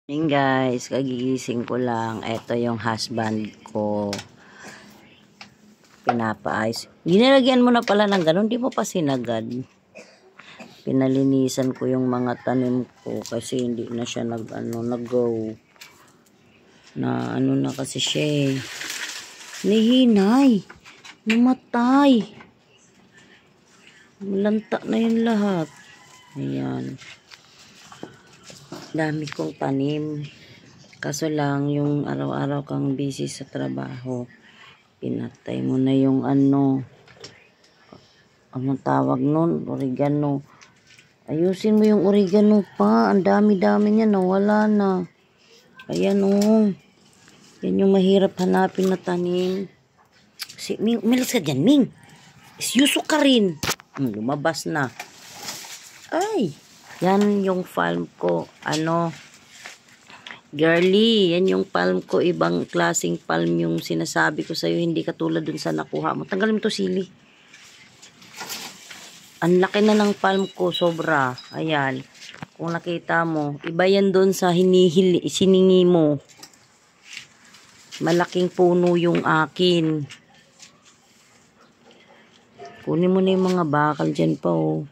Morning guys, kagigising ko lang. Ito yung husband ko. Pinapaayos. Ginalagyan mo na pala ng ganun, di mo pa sinagad. Pinalinisan ko yung mga tanim ko kasi hindi na siya nag-go. Na ano na kasi siya eh. Nihinay. Namatay. Malanta na yung lahat. Ayan. Dami kong tanim. Kaso lang, yung araw-araw kang busy sa trabaho, pinatay mo na yung anong tawag nun? Oregano. Ayusin mo yung oregano pa. Ang dami-dami niya, nawala na. Ayan o. Yan yung mahirap hanapin na tanim. Ming, umilas ka dyan, Ming. Isyusok ka rin. Lumabas na. Ay! Yan yung farm ko. Girly, yan yung palm ko. Ibang klaseng palm yung sinasabi ko sa'yo. Hindi katulad dun sa nakuha mo. Tanggalin mo to, sili. Ang laki na ng palm ko. Sobra. Ayan. Kung nakita mo. Iba yan dun sa siningi mo. Malaking puno yung akin. Kunin mo na yung mga bakal dyan pa, oh.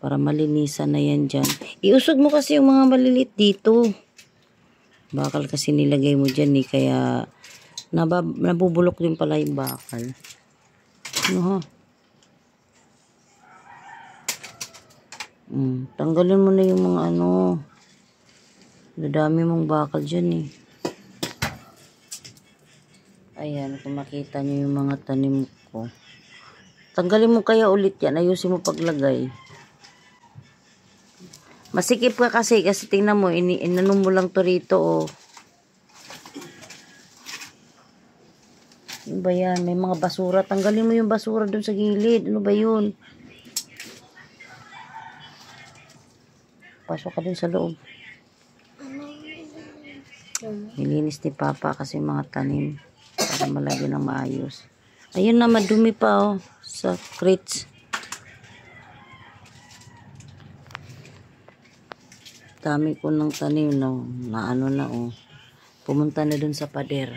Para malinisan na yan dyan. Iusog mo kasi yung mga malilit dito. Bakal kasi nilagay mo dyan eh. Kaya nabubulok din pala yung bakal. Ano ha? Tanggalin mo na yung mga Dadami mong bakal dyan eh. Ayan. Kung makita nyo yung mga tanim ko. Tanggalin mo kaya ulit yan. Ayusin mo paglagay. Masikip ka kasi tingnan mo, inano mo lang to rito, oh. Ano ba yan? May mga basura. Tanggalin mo yung basura dun sa gilid. Ano ba yun? Pasok ka dun sa loob. Nilinis ni Papa kasi mga tanim para malagyan ng maayos. Ayun na, madumi pa, oh, sa crates. Dami ko ng tanim na oh. Pumunta na dun sa pader.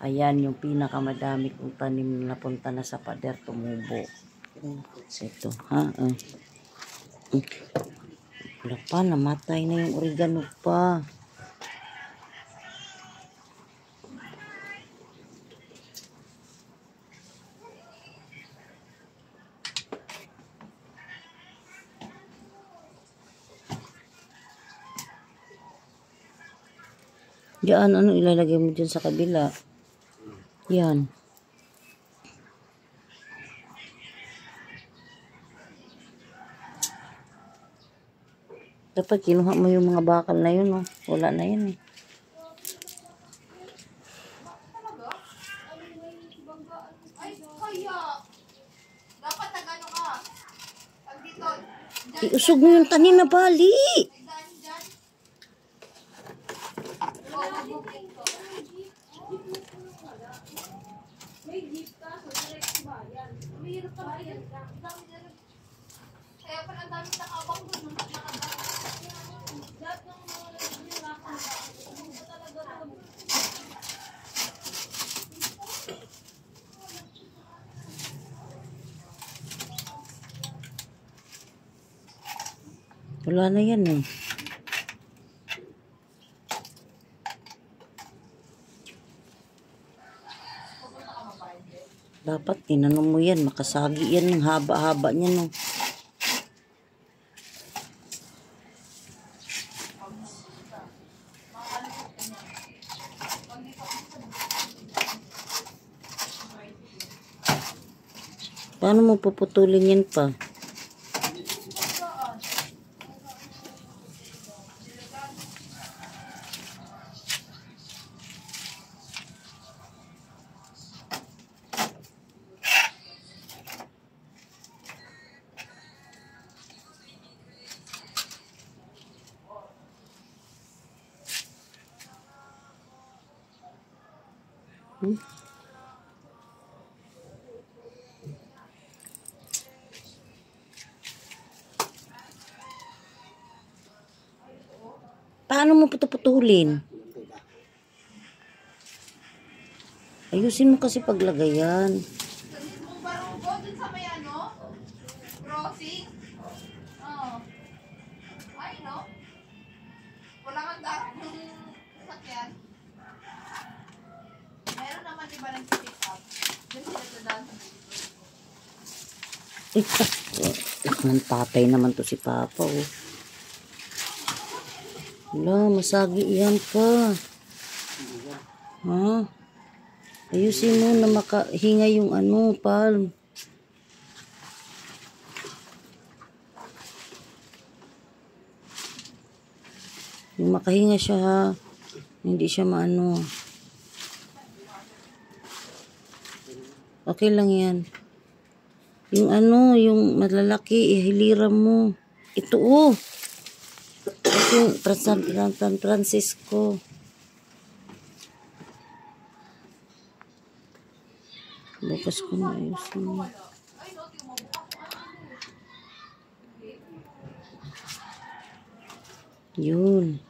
Ayan yung pinakamadami kong tanim na napunta na sa pader, tumubo. Ito, ha? Wala pa, namatay na yung oregano pa. Diyan, ano ilalagay mo dyan sa kabila? Yan. Dapat kinuha mo yung mga bakal na yun, oh. Wala na yun, eh. Dapat nagano ka. Pag dito. Iusog mo yung tanim na bali. May gift ka, so direct bayan. Mahirap ka bayan. Kaya pa ang dami nakabang doon. Lahat ng mga nilaka. Talaga doon. Wala na yan, eh. Dapat tinanong mo yan. Makasagi yan ng haba-haba niya, no. Paano mo puputulin yan pa? Paano mo putulin? Ayusin mo kasi paglagayan. Kung barugo dun sa may ano, crossing. Oo. Ay, no? Wala kang darap ng sakyan. Meron naman iba ng pick up. Doon sila dadaan sa Anak ng tatay naman to si Papa, oh. Wala, masagi yan pa. Ha? Ayusin mo na makahinga yung ano, pal. Yung makahinga siya, ha. Hindi siya maano. Okay lang yan. Yung ano, yung malalaki, ihiliran mo. Ito, oh. Kasi San Francisco. Bukas ko na ayusin mo. Yun.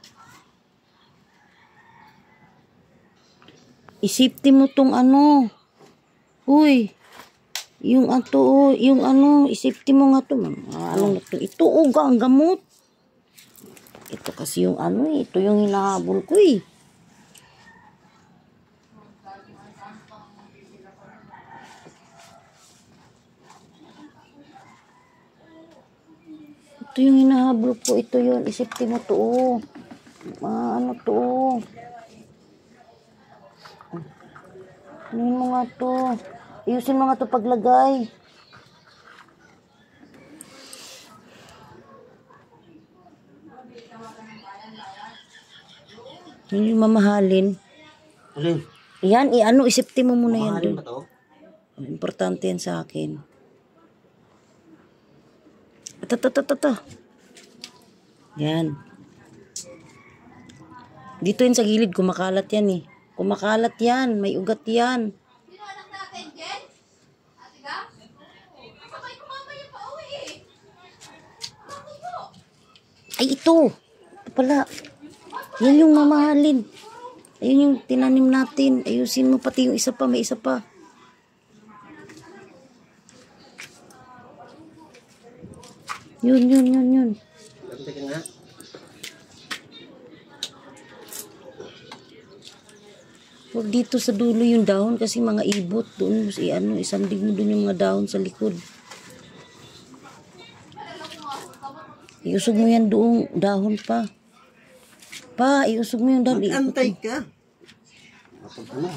Isipti mo tong ano. Uy. Yung ato, yung ano, isipti mo nga to. Anong ito? Ito, ang gamot. Ito kasi yung ano, ito yung hinahabol ko, eh. Ito yung hinahabol ko, ito yun. Isipti mo to, ano to. Anuhin mo nga to. Ayusin mo nga to paglagay. Yun yung mamahalin. Alin? Yan, ano, isipti mo muna yan Mamahalin dun. ba to? Importante yan sa akin. Ito. Yan. Dito yun sa gilid, kumakalat yan, eh. Kumakalat yan, may ugat yan. Sino anak natin, Jen? Ate Ga? Sabay ko mamaya pa uwi eh. Ako po. Ay, ito. Ito pala. Yan yung mamahalin. Ayun yung tinanim natin. Ayusin mo pati yung isa pa, may isa pa. Yun. Ganda ka nga. Huwag dito sa dulo yung dahon kasi mga ibot doon. Isandig mo doon yung mga dahon sa likod. Iusog mo yan doong dahon pa. Pa, iusog mo yung dahon. Mag-antay ka. Kapag ano?